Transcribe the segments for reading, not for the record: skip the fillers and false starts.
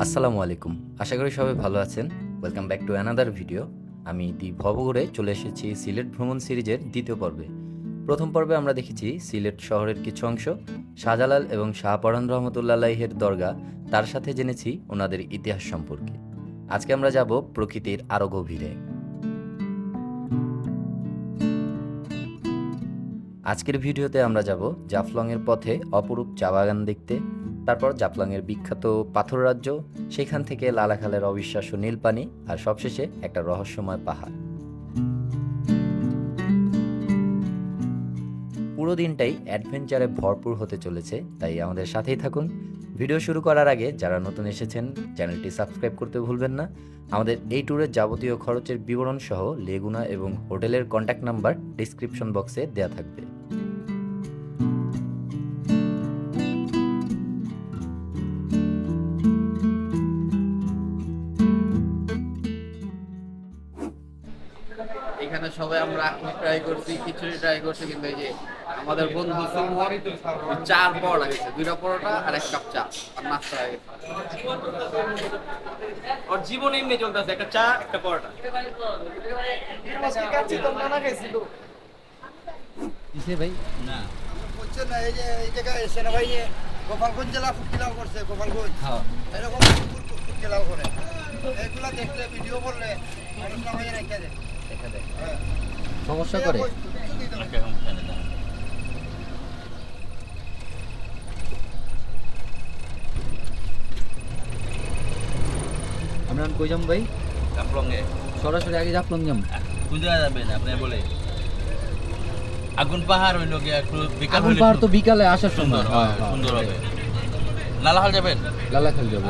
আসসালামু আলাইকুম। আশা করি সবাই ভালো আছেন। Welcome back to another video. আমি দি ভবঘুরে চলে এসেছি সিলেট ভ্রমণ সিরিজের দ্বিতীয় পর্বে। প্রথম পর্বে আমরা দেখেছি সিলেট শহরের কিছু অংশ, শাহজালাল এবং শাহপরান রহমতুল্লাহ আলাইহির দরগা, তার সাথে জেনেছি ওনাদের ইতিহাস সম্পর্কে। আজকে আমরা যাব প্রকৃতির আরও গভীরে। আজকের ভিডিওতে আমরা যাব জাফলংয়ের পথে অপরূপ চা বাগান দেখতে, তারপর জাফলংয়ের বিখ্যাত পাথর রাজ্য, সেখান থেকে লালাখালের অবিশ্বাস্য নীল পানি, আর সবশেষে একটা রহস্যময় পাহাড়। পুরো দিনটাই অ্যাডভেঞ্চারে ভরপুর হতে চলেছে, তাই আমাদের সাথেই থাকুন। ভিডিও শুরু করার আগে যারা নতুন এসেছেন চ্যানেলটি সাবস্ক্রাইব করতে ভুলবেন না। আমাদের এই ট্যুরের যাবতীয় খরচের বিবরণ সহ লেগুনা এবং হোটেলের কন্ট্যাক্ট নাম্বার ডিসক্রিপশন বক্সে দেওয়া থাকবে। এখানে সবাই আমরা আখনি ট্রাই করছি, খিচুড়ি ট্রাই করছি, কিন্তু এই যে আমাদের বন্ধু সুমন 4 পরোটা গেছে, 2টা পরোটা আর 1 কাপ চা আর নাস্তা হয়ে গেছে। ওর জীবন এমনি চলতেছে, একটা চা একটা পরোটা। কিসে ভাই? না বুঝছেন না, এই যে এই জায়গায় সেনাবাহিনী গোপালগঞ্জ জেলা ফুড ক্লাব করছে, গোপালগঞ্জ এরকম ফুড ক্লাব করে এগুলা দেখলে ভিডিও করলে মানুষ নামাজে রেখে দেয়। হ্যাঁ। সমস্যা করে। আমরা কই যাম ভাই? জাফলংয়ে সরাসরি আগে জাফলং যাম। কোন জায়গায় যাবেন আপনি বলে? আগুন পাহাড় হইল গিয়া একটু বিকাল আগুন হইলে পাহাড় তো বিকালে আসার সুন্দর সময়। হয়, সুন্দর হবে। লালাহাল যাবেন? লালাখাল যাবো।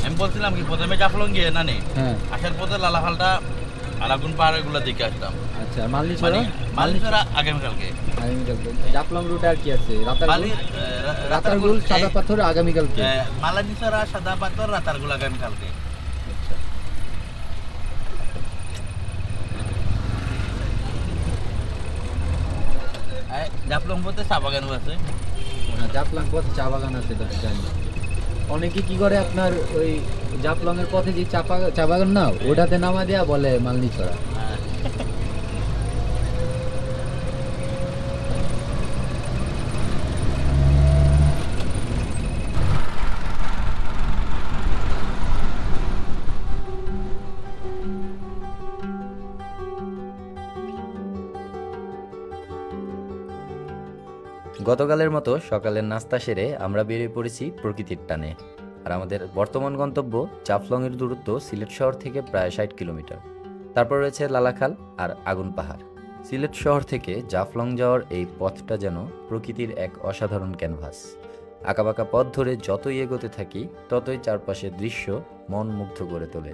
আমি বলছিলাম কি প্রথমে জাফলং গিয়ে না নেই, হ্যাঁ আসার পথে লালাহালটা আর আগুন পাহাড় এগুলো দেখে আসতাম। আচ্ছা, মালনি মানে ছড়া মালনিছড়া আগামীকালকে, জাফলং রুট আর কি আছে? মালি রাতারগুল সাদা পাথর আগামীকালকে। মালানিছড়া সাদা পাথর রাতারগুল আগামীকালকে। জাফলং পথে চা বাগানও আছে। জাফলং পথে চা বাগান আছে, তো জানি। অনেকে কি করে আপনার ওই জাফলং এর পথে যে চা বাগান না, ওটাতে নামা দেয়া বলে মালনি ছড়া। গতকালের মতো সকালের নাস্তা সেরে আমরা বেরিয়ে পড়েছি প্রকৃতির টানে। আর আমাদের বর্তমান গন্তব্য জাফলংয়ের দূরত্ব সিলেট শহর থেকে প্রায় 60 কিলোমিটার। তারপর রয়েছে লালাখাল আর আগুন পাহাড়। সিলেট শহর থেকে জাফলং যাওয়ার এই পথটা যেন প্রকৃতির এক অসাধারণ ক্যানভাস। আঁকাবাঁকা পথ ধরে যতই এগোতে থাকি ততই চারপাশের দৃশ্য মন মুগ্ধ করে তোলে।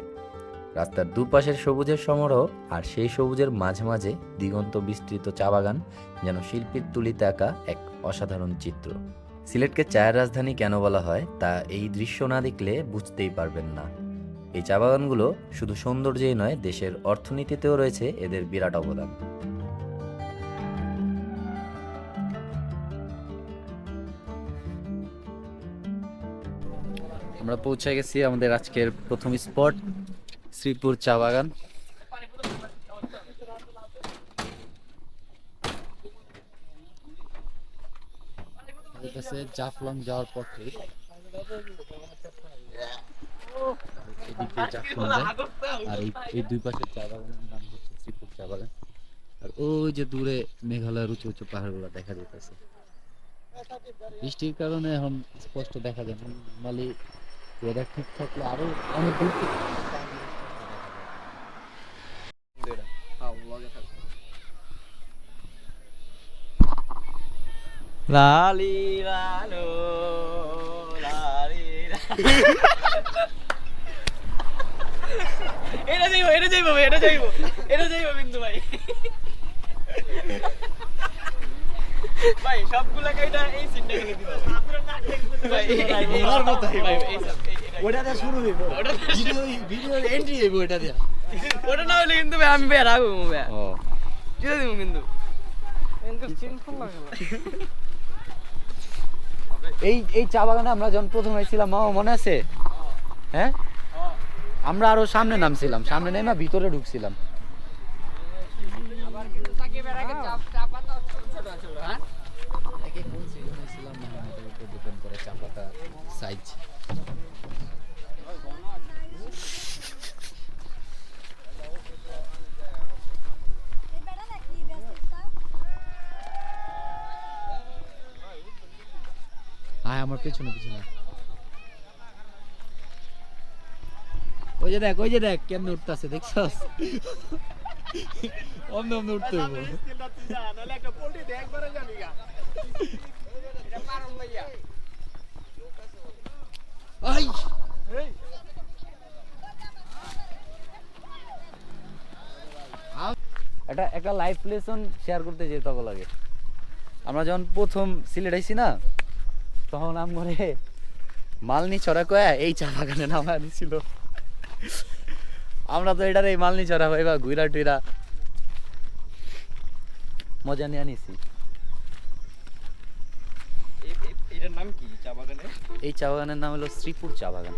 রাস্তার দুপাশের সবুজের সমারোহ, আর সেই সবুজের মাঝে মাঝে দিগন্ত বিস্তৃত চা বাগান যেন শিল্পীর তুলিতে আঁকা এক অসাধারণ চিত্র। সিলেটকে চায়ের রাজধানী কেন বলা হয় তা এই দৃশ্য না দেখলে বুঝতেই পারবেন না। এই চা বাগানগুলো শুধু সৌন্দর্যই নয়, দেশের অর্থনীতিতেও রয়েছে এদের বিরাট অবদান। আমরা পৌঁছে গেছি আমাদের আজকের প্রথম স্পট, শ্রীপুর চা বাগান। জাফলং যাওয়ার পথে এদিকে জাফলং যায়, আর এই দুই পাশের চা বাগানের নাম হচ্ছে শ্রীপুর চা বাগান। আর ওই যে দূরে মেঘালয়ের উঁচু উঁচু পাহাড়গুলো দেখা যেতেছে। বৃষ্টির কারণে এখন স্পষ্ট দেখা যায় না, নর্মালি ওয়েদার ঠিক থাকলে আরো অনেক দূর থেকে লালি লালো লালি এটা যাইবো বিন্দু ভাই। ভাই সবগুলা কাইটা এই সিনটা গেলে দিবা ভাই, ওর মত ভাই এই সব ওটাতে শুরু হইব, ভিডিও এন্ট্রি হইব ওটা দিয়া। ওটা না হলে কিন্তু ভাই আমি বের আগো ভাই। ও দিয়ে দিমু কিন্তু এই চা বাগানে আমরা যখন প্রথম এসেছিলাম, মামা মনে আছে? হ্যাঁ, আমরা আরো সামনে নামছিলাম, সামনে নেমে ভিতরে ঢুকছিলাম। আবার কিন্তু সাকিবের আগে চা পাতা ছোট ছোট ছিল, হ্যাঁ কোন সিজনে ছিলাম না এটার উপর ডিপেন্ড করে চা পাতা সাইজ। আয় আমার পেছনে পেছনে। ওই যে দেখ কেমনে উঠতেছে, দেখছস? অমনে অমনে উঠতে হইব। স্কিলটা তুই যা, নাহলে একটা পোল্ট্রি দিয়ে একবারে যাবি গা। এটা পারুন ভাইয়া। আই এই, একটা লাইফ লেসন শেয়ার করতে যেতে তখন লাগে। আমরা যখন প্রথম সিলেট আইছি না, তখন আমরে মালনি ছড়া কয়া এই চা বাগানে নামা দিছিল। আমরা তো এটার এই মালনি ছড়া ভাইবা ঘুরা টুইরা মজা নিয়ে আনিছি। এটার নাম কি চা বাগানের? এই চা বাগানের নাম হলো শ্রীপুর চা বাগান।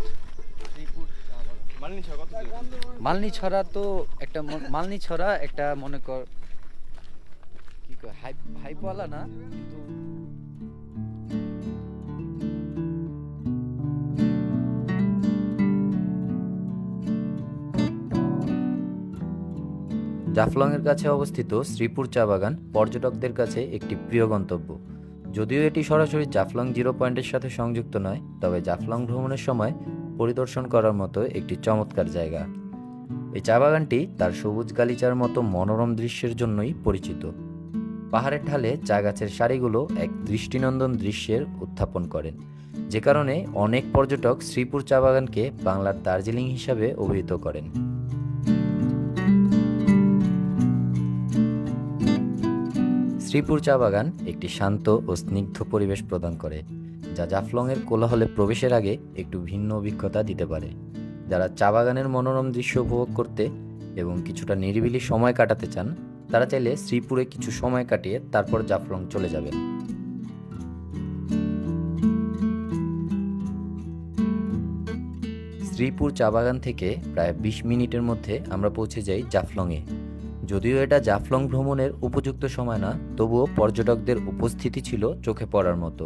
শ্রীপুর চা বাগান। মালনী ছড়া কত দূরে? মালনি ছড়া তো একটা মালনি ছড়া একটা মনে কর কি কয় হাইপওয়ালা না, কিন্তু জাফলংয়ের কাছে অবস্থিত শ্রীপুর চা বাগান পর্যটকদের কাছে একটি প্রিয় গন্তব্য। যদিও এটি সরাসরি জাফলং জিরো পয়েন্টের সাথে সংযুক্ত নয়, তবে জাফলং ভ্রমণের সময় পরিদর্শন করার মতো একটি চমৎকার জায়গা। এই চা বাগানটি তার সবুজ গালিচার মতো মনোরম দৃশ্যের জন্যই পরিচিত। পাহাড়ের ঢালে চা গাছের সারিগুলো এক দৃষ্টিনন্দন দৃশ্যের উত্থাপন করেন, যে কারণে অনেক পর্যটক শ্রীপুর চা বাগানকে বাংলার দার্জিলিং হিসাবে অভিহিত করেন। শ্রীপুর চা বাগান একটি শান্ত ও স্নিগ্ধ পরিবেশ প্রদান করে, যা জাফলংয়ের কোলাহলে প্রবেশের আগে একটু ভিন্ন অভিজ্ঞতা দিতে পারে। যারা চা বাগানের মনোরম দৃশ্য উপভোগ করতে এবং কিছুটা নিরিবিলি সময় কাটাতে চান, তারা চাইলে শ্রীপুরে কিছু সময় কাটিয়ে তারপর জাফলং চলে যাবেন। শ্রীপুর চা বাগান থেকে প্রায় 20 মিনিটের মধ্যে আমরা পৌঁছে যাই জাফলংয়ে। যদিও এটা জাফলং ভ্রমণের উপযুক্ত সময় না, তবুও পর্যটকদের উপস্থিতি ছিল চোখে পড়ার মতো।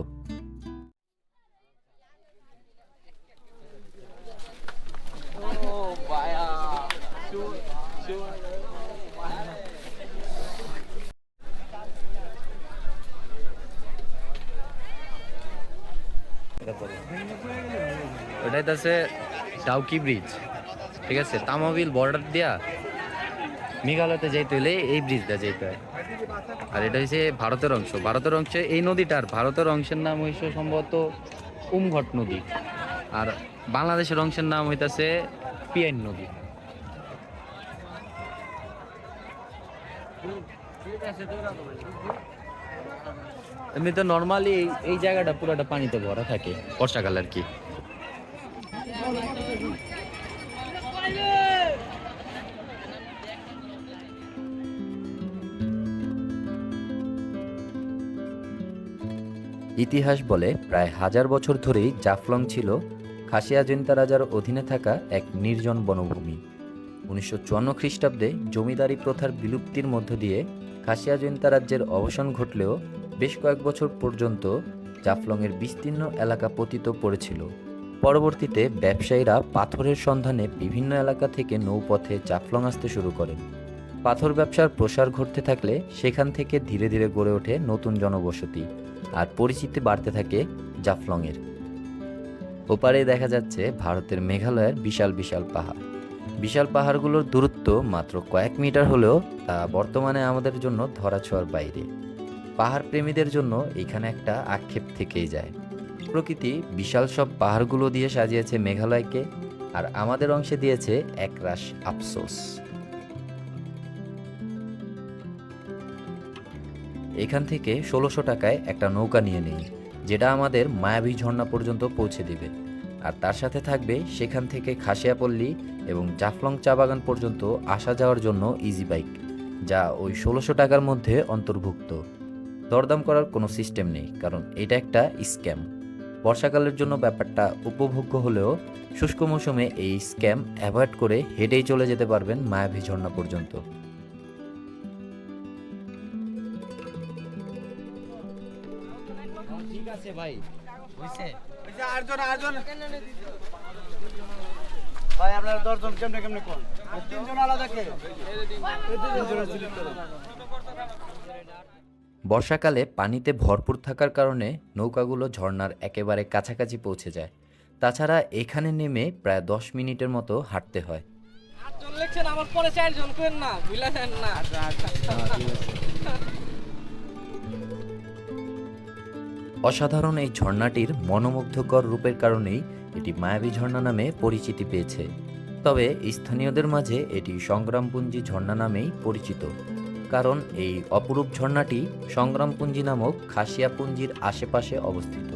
ও ভাইয়া। ওটাই আছে ডাউকি ব্রিজ, ঠিক আছে? তামাবিল বর্ডার দিয়া মেঘালয়তে যাইতে হলে এই ব্রিজটা যেতে হয়। আর এটা হচ্ছে ভারতের অংশ। ভারতের অংশে এই নদীটার ভারতের অংশের নাম হয়েছে সম্ভবত উমঘট নদী, আর বাংলাদেশের অংশের নাম হইতাছে পিয়াইন নদী। এমনি তো নর্মালি এই জায়গাটা পুরোটা পানিতে ভরা থাকে বর্ষাকাল আর কি। ইতিহাস বলে প্রায় 1000 বছর ধরেই জাফলং ছিল খাসিয়া জৈন্তা রাজার অধীনে থাকা এক নির্জন বনভূমি। 1954 খ্রিস্টাব্দে জমিদারি প্রথার বিলুপ্তির মধ্য দিয়ে খাসিয়া জৈন্তা রাজ্যের অবসান ঘটলেও বেশ কয়েক বছর পর্যন্ত জাফলংয়ের বিস্তীর্ণ এলাকা পতিত পড়েছিল। পরবর্তীতে ব্যবসায়ীরা পাথরের সন্ধানে বিভিন্ন এলাকা থেকে নৌপথে জাফলং আসতে শুরু করেন। পাথর ব্যবসার প্রসার ঘটতে থাকলে সেখান থেকে ধীরে ধীরে গড়ে ওঠে নতুন জনবসতি, আর পরিচিতি বাড়তে থাকে জাফলংয়ের। ওপারে দেখা যাচ্ছে ভারতের মেঘালয়ের বিশাল বিশাল পাহাড়। বিশাল পাহাড়গুলোর দূরত্ব মাত্র কয়েক মিটার হলেও তা বর্তমানে আমাদের জন্য ধরাছোঁয়ার বাইরে। পাহাড় প্রেমীদের জন্য এখানে একটা আক্ষেপ থেকেই যায়। প্রকৃতি বিশাল সব পাহাড়গুলো দিয়ে সাজিয়েছে মেঘালয়কে, আর আমাদের অংশে দিয়েছে একরাশ আফসোস। এখান থেকে 1600 টাকায় একটা নৌকা নিয়ে নেই, যেটা আমাদের মায়াবী ঝর্ণা পর্যন্ত পৌঁছে দিবে, আর তার সাথে থাকবে সেখান থেকে খাসিয়াপল্লী এবং জাফলং চা বাগান পর্যন্ত আসা যাওয়ার জন্য ইজি বাইক, যা ওই 1600 টাকার মধ্যে অন্তর্ভুক্ত। দরদাম করার কোনো সিস্টেম নেই, কারণ এটা একটা স্ক্যাম। বর্ষাকালের জন্য ব্যাপারটা উপভোগ্য হলেও শুষ্ক মৌসুমে এই স্ক্যাম অ্যাভয়েড করে হেঁটেই চলে যেতে পারবেন মায়াবী ঝর্ণা পর্যন্ত। ঠিক আছে ভাই, বুঝছে? ভাই আপনার 10 জন কেমনে কেমনে কোন 3 জন আলাদা কে বর্ষাকালে পানিতে ভরপুর থাকার কারণে নৌকাগুলো ঝর্ণার একেবারে কাছাকাছি পৌঁছে যায়। তাছাড়া এখানে নেমে প্রায় 10 মিনিটের মতো হাঁটতে হয়। 8 জন লিখছেন, আমার পরে 4 জন করেন না, ভুলে যান না। অসাধারণ এই ঝর্ণাটির মনোমুগ্ধকর রূপের কারণেই এটি মায়াবী ঝর্ণা নামে পরিচিতি পেয়েছে। তবে স্থানীয়দের মাঝে এটি সংগ্রামপুঞ্জি ঝর্ণা নামেই পরিচিত, কারণ এই অপরূপ ঝর্ণাটি সংগ্রামপুঞ্জি নামক খাসিয়াপুঞ্জির আশেপাশে অবস্থিত।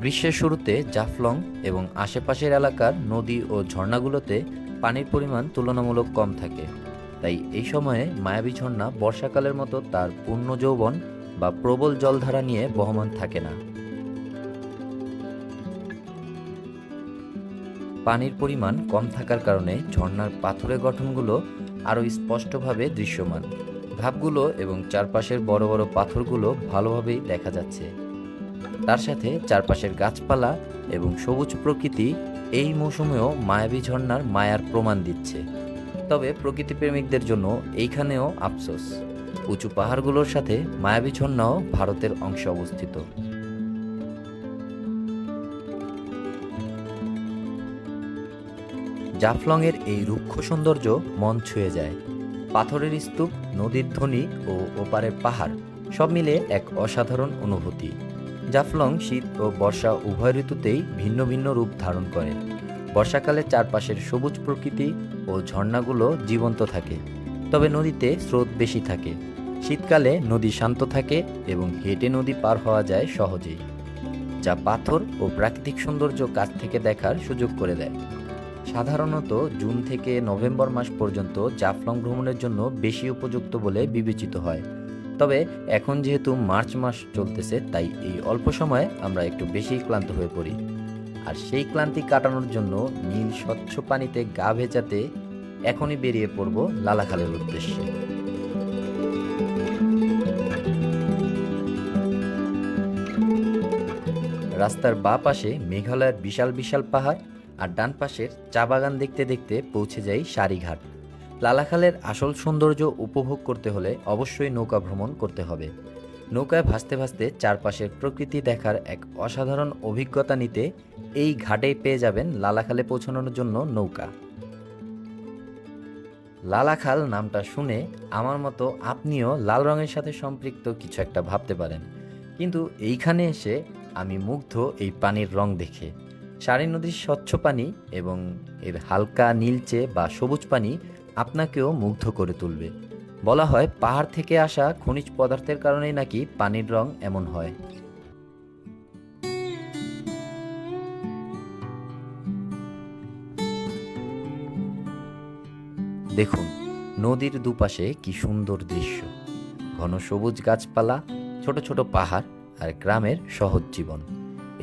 গ্রীষ্মের শুরুতে জাফলং এবং আশেপাশের এলাকার নদী ও ঝর্ণাগুলোতে পানির পরিমাণ তুলনামূলক কম থাকে, তাই এই সময়ে মায়াবী ঝর্ণা বর্ষাকালের মতো তার পূর্ণ যৌবন বা প্রবল জলধারা নিয়ে বহমান থাকে না। পানির পরিমাণ কম থাকার কারণে ঝর্ণার পাথুরে গঠনগুলো আরও স্পষ্টভাবে দৃশ্যমান। ধাপগুলো এবং চারপাশের বড় বড় পাথরগুলো ভালোভাবেই দেখা যাচ্ছে। তার সাথে চারপাশের গাছপালা এবং সবুজ প্রকৃতি এই মৌসুমেও মায়াবী ঝর্ণার মায়ার প্রমাণ দিচ্ছে। তবে প্রকৃতিপ্রেমিকদের জন্য এইখানেও আফসোস, উঁচু পাহাড়গুলোর সাথে মায়াবী ঝর্ণাও ভারতের অংশে অবস্থিত। জাফলংয়ের এই রুক্ষ সৌন্দর্য মন ছুঁয়ে যায়। পাথরের স্তূপ, নদীর ধ্বনি ও ওপারের পাহাড় সব মিলে এক অসাধারণ অনুভূতি। জাফলং শীত ও বর্ষা উভয় ঋতুতেই ভিন্ন ভিন্ন রূপ ধারণ করে। বর্ষাকালে চারপাশের সবুজ প্রকৃতি ও ঝর্ণাগুলো জীবন্ত থাকে, তবে নদীতে স্রোত বেশি থাকে। শীতকালে নদী শান্ত থাকে এবং হেঁটে নদী পার হওয়া যায় সহজেই, যা পাথর ও প্রাকৃতিক সৌন্দর্য কাছ থেকে দেখার সুযোগ করে দেয়। সাধারণত জুন থেকে নভেম্বর মাস পর্যন্ত জাফলং ভ্রমণের জন্য বেশি উপযুক্ত বলে বিবেচিত হয়। তবে এখন যেহেতু মার্চ মাস চলতেছে, তাই এই অল্প সময়ে আমরা একটু বেশি ক্লান্ত হয়ে পড়ি। আর সেই ক্লান্তি কাটানোর জন্য নীল স্বচ্ছ পানিতে গা ভেজাতে এখনই বেরিয়ে পড়ব লালাখালের উদ্দেশ্যে। রাস্তার বাঁ পাশে মেঘালয়ের বিশাল বিশাল পাহাড় আর ডান পাশের চা বাগান দেখতে দেখতে পৌঁছে যাই সারিঘাট। লালাখালের আসল সৌন্দর্য উপভোগ করতে হলে অবশ্যই নৌকা ভ্রমণ করতে হবে। নৌকায় ভাসতে ভাসতে চারপাশের প্রকৃতি দেখার এক অসাধারণ অভিজ্ঞতা নিতে এই ঘাটেই পেয়ে যাবেন লালাখালে পৌঁছানোর জন্য নৌকা। লালাখাল নামটা শুনে আমার মতো আপনিও লাল রঙের সাথে সম্পৃক্ত কিছু একটা ভাবতে পারেন, কিন্তু এইখানে এসে আমি মুগ্ধ এই পানির রং দেখে। সারি নদীর স্বচ্ছ পানি এবং এর হালকা নীলচে বা সবুজ পানি আপনাকেও মুগ্ধ করে তুলবে। বলা হয় পাহাড় থেকে আসা খনিজ পদার্থের কারণেই নাকি পানির রং এমন হয়। দেখুন নদীর দুপাশে কি সুন্দর দৃশ্য, ঘন সবুজ গাছপালা, ছোট ছোট পাহাড় আর গ্রামের সহজ জীবন।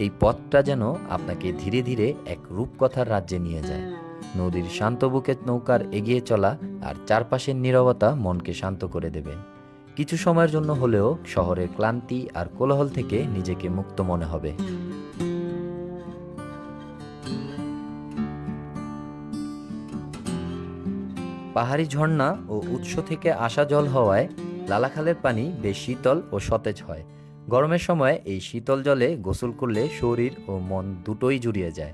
এই পথটা যেন আপনাকে ধীরে ধীরে এক রূপকথার রাজ্যে নিয়ে যায়। নদীর শান্ত বুকে নৌকার এগিয়ে চলা আর চারপাশের নীরবতা মনকে শান্ত করে দেবে। কিছু সময়ের জন্য হলেও শহরের ক্লান্তি আর কোলাহল থেকে নিজেকে মুক্ত মনে হবে। পাহাড়ি ঝর্ণা ও উৎস থেকে আসা জল হওয়ায় লালাখালের পানি বেশ শীতল ও সতেজ হয়। গরমের সময় এই শীতল জলে গোসল করলে শরীর ও মন দুটোই জুড়িয়ে যায়।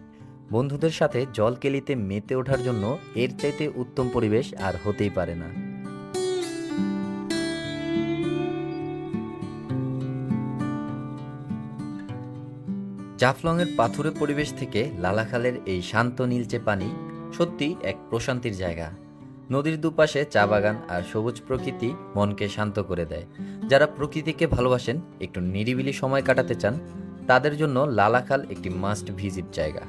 বন্ধুদের সাথে জল কেলিতে মেতে ওঠার জন্য এর চাইতে উত্তম পরিবেশ আর হতেই পারে না। জাফলংয়ের পাথুরে পরিবেশ থেকে লালাখালের এই শান্ত নীলচে পানি সত্যি এক প্রশান্তির জায়গা। নদীর দুপাশে চা বাগান আর সবুজ প্রকৃতি মনকে শান্ত করে দেয়। যারা প্রকৃতিকে ভালোবাসেন, একটু নিরিবিলি সময় কাটাতে চান, তাদের জন্য লালাখাল একটি মাস্ট ভিজিট জায়গা।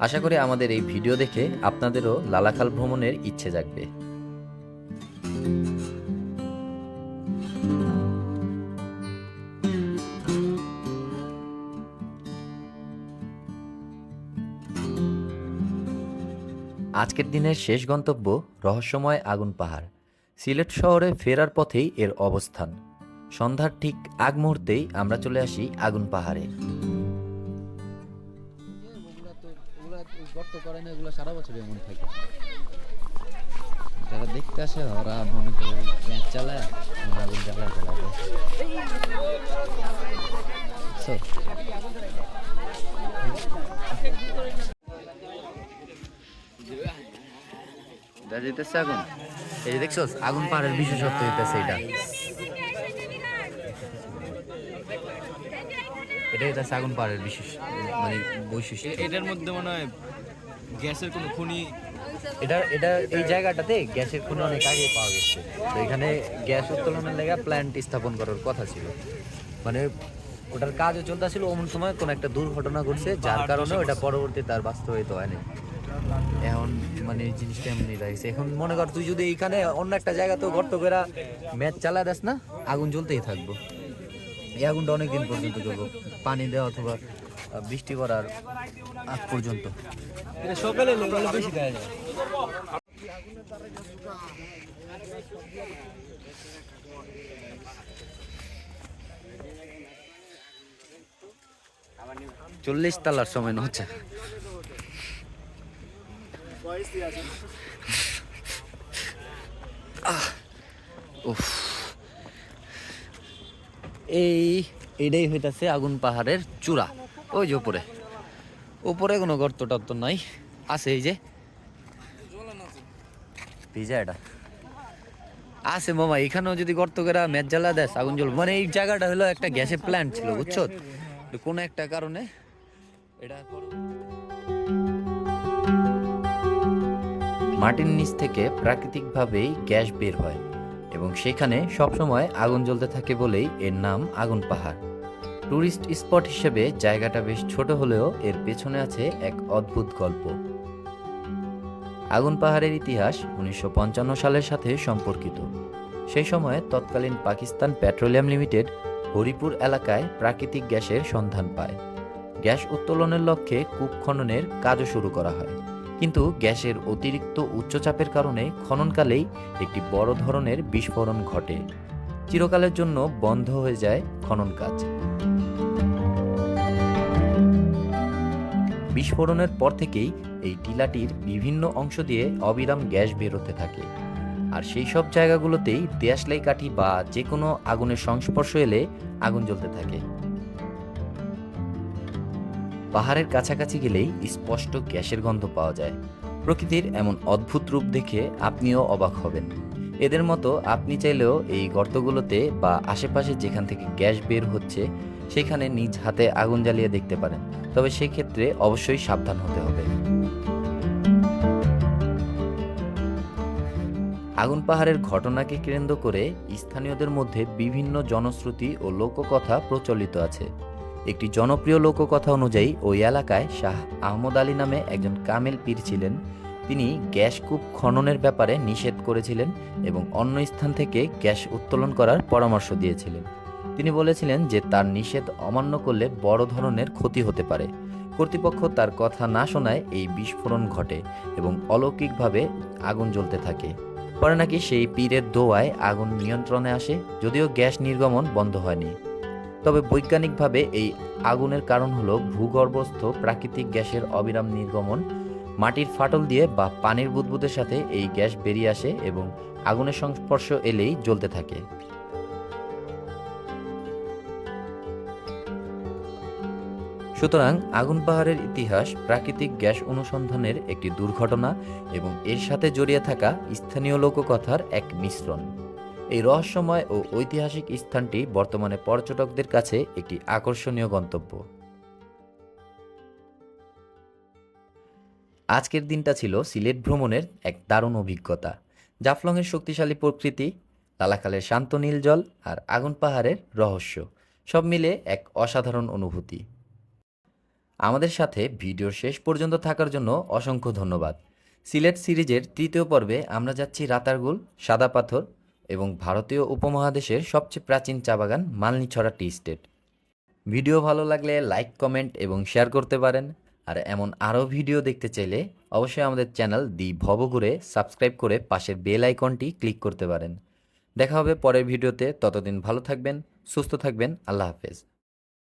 আশা করি আমাদের এই ভিডিও দেখে আপনাদেরও লালাখাল ভ্রমণের ইচ্ছে জাগবে। আজকের দিনের শেষ গন্তব্য রহস্যময় আগুন পাহাড়। সিলেট শহরে ফেরার পথেই এর অবস্থান। সন্ধ্যার ঠিক আগ মুহূর্তেই আমরা চলে আসি আগুন পাহাড়ে। গর্ত করে না, এগুলো সারা বছর এমন থাকে। যারা দেখতে আসে ওরা মনে করে ম্যাচ চালায়, আগুন জ্বালায় যেতেছে আগুন। এই যে দেখছো আগুন পাহাড়ের বিশেষত্ব হইতেছে এটাই হচ্ছে আগুন পাহাড়ের বিশেষ মানে বৈশিষ্ট্য। এটার মধ্যে মনে হয় গ্যাসের কোনো খনি, এটা এই জায়গাটাতে গ্যাসের খনি অনেক আগে পাওয়া গেছে। তো এখানে গ্যাস উত্তোলনের লেগে প্ল্যান্ট স্থাপন করার কথা ছিল, মানে ওটার কাজও চলতেছিল। এমন সময় কোন একটা দুর্ঘটনা ঘটছে, যার কারণে ওটা পরবর্তীতে আর বাস্তবায়িত হয়নি। এখন মানে জিনিসটা এমনি লাগছে। এখন মনে কর তুই যদি এইখানে অন্য একটা জায়গাতেও গর্ত করে ম্যাচ চালা দেস না, আগুন জ্বলতেই থাকবো। এই আগুনটা অনেকদিন পর্যন্ত চলবো, পানি দেওয়া অথবা বৃষ্টি পড়ার আগ পর্যন্ত। এটা সকালে লোকালে বেশি খাওয়া যায়। চল্লিশ তালার সময় হচ্ছে। এইটাই হইতাছে আগুন পাহাড়ের চূড়া। ওই যে উপরে উপরে কোনো গর্ত টর্ত নাই, আছে এই যে ভিজা এটা আছে মামা। এখানেও যদি গর্ত করে ম্যাচ জ্বালা দেয় আগুন জ্বল। মানে এই জায়গাটা হলো একটা গ্যাসের প্ল্যান্ট ছিল, বুঝছো? কোনো একটা কারণে এটা মাটির নিচ থেকে প্রাকৃতিকভাবেই গ্যাস বের হয় এবং সেখানে সবসময় আগুন জ্বলতে থাকে বলেই এর নাম আগুন পাহাড়। টুরিস্ট স্পট হিসেবে জায়গাটা বেশ ছোট হলেও এর পেছনে আছে এক অদ্ভুত গল্প। আগুন পাহাড়ের ইতিহাস 1955 সালের সাথে সম্পর্কিত। সেই সময় তৎকালীন পাকিস্তান পেট্রোলিয়াম লিমিটেড হরিপুর এলাকায় প্রাকৃতিক গ্যাসের সন্ধান পায়। গ্যাস উত্তোলনের লক্ষ্যে কূপ খননের কাজও শুরু করা হয়, কিন্তু গ্যাসের অতিরিক্ত উচ্চচাপের কারণে খননকালেই একটি বড় ধরনের বিস্ফোরণ ঘটে। চিরকালের জন্য বন্ধ হয়ে যায় খনন কাজ। বিস্ফোরণের পর থেকেই এই টিলাটির বিভিন্ন অংশ দিয়ে অবিরাম গ্যাস বেরোতে থাকে, আর সেই সব জায়গাগুলোতেই দেশলাই কাঠি বা যে কোনো আগুনের সংস্পর্শ এলে আগুন জ্বলতে থাকে। পাহাড়ের কাছাকাছি গেলেই স্পষ্ট গ্যাসের গন্ধ পাওয়া যায়। প্রকৃতির এমন অদ্ভুত রূপ দেখে আপনিও অবাক হবেন। এদের মতো আপনি চাইলেও এই গর্তগুলোতে বা আশেপাশে যেখান থেকে গ্যাস বের হচ্ছে সেখানে নিজ হাতে আগুন জ্বালিয়ে দেখতে পারেন, তবে সেক্ষেত্রে অবশ্যই সাবধান হতে হবে। আগুন পাহাড়ের ঘটনাকে কেন্দ্র করে স্থানীয়দের মধ্যে বিভিন্ন জনশ্রুতি ও লোককথা প্রচলিত আছে। একটি জনপ্রিয় লোককথা অনুযায়ী ওই এলাকায় শাহ আহমদ আলী নামে একজন কামেল পীর ছিলেন। তিনি গ্যাস কূপ খননের ব্যাপারে নিষেধ করেছিলেন এবং অন্য স্থান থেকে গ্যাস উত্তোলন করার পরামর্শ দিয়েছিলেন। তিনি বলেছিলেন যে তার নিষেধ অমান্য করলে বড় ধরনের ক্ষতি হতে পারে। কর্তৃপক্ষ তার কথা না শোনায় এই বিস্ফোরণ ঘটে এবং অলৌকিকভাবে আগুন জ্বলতে থাকে। পরে নাকি সেই পীরের দোয়ায় আগুন নিয়ন্ত্রণে আসে, যদিও গ্যাস নির্গমন বন্ধ হয়নি। তবে বৈজ্ঞানিকভাবে এই আগুনের কারণ হলো ভূগর্ভস্থ প্রাকৃতিক গ্যাসের অবিরাম নির্গমন। মাটির ফাটল দিয়ে বা পানির বুদবুদের সাথে এই গ্যাস বেরিয়ে আসে এবং আগুনের সংস্পর্শ এলেই জ্বলতে থাকে। সুতরাং আগুন পাহাড়ের ইতিহাস প্রাকৃতিক গ্যাস অনুসন্ধানের একটি দুর্ঘটনা এবং এর সাথে জড়িয়ে থাকা স্থানীয় লোককথার এক মিশ্রণ। এই রহস্যময় ও ঐতিহাসিক স্থানটি বর্তমানে পর্যটকদের কাছে একটি আকর্ষণীয় গন্তব্য। আজকের দিনটা ছিল সিলেট ভ্রমণের এক দারুণ অভিজ্ঞতা। জাফলংয়ের শক্তিশালী প্রকৃতি, লালাখালের শান্ত নীল জল আর আগুন পাহাড়ের রহস্য সব মিলে এক অসাধারণ অনুভূতি। আমাদের সাথে ভিডিওর শেষ পর্যন্ত থাকার জন্য অসংখ্য ধন্যবাদ। সিলেট সিরিজের তৃতীয় পর্বে আমরা যাচ্ছি রাতারগুল, সাদা পাথর এবং ভারতীয় উপমহাদেশের সবচেয়ে প্রাচীন চা বাগান মালনীছড়া টি স্টেট। ভিডিও ভালো লাগলে লাইক, কমেন্ট এবং শেয়ার করতে পারেন। আর এমন আরও ভিডিও দেখতে চাইলে অবশ্যই আমাদের চ্যানেল দি ভবঘুরে সাবস্ক্রাইব করে পাশের বেল আইকনটি ক্লিক করতে পারেন। দেখা হবে পরের ভিডিওতে, ততদিন ভালো থাকবেন, সুস্থ থাকবেন, আল্লাহ হাফেজ।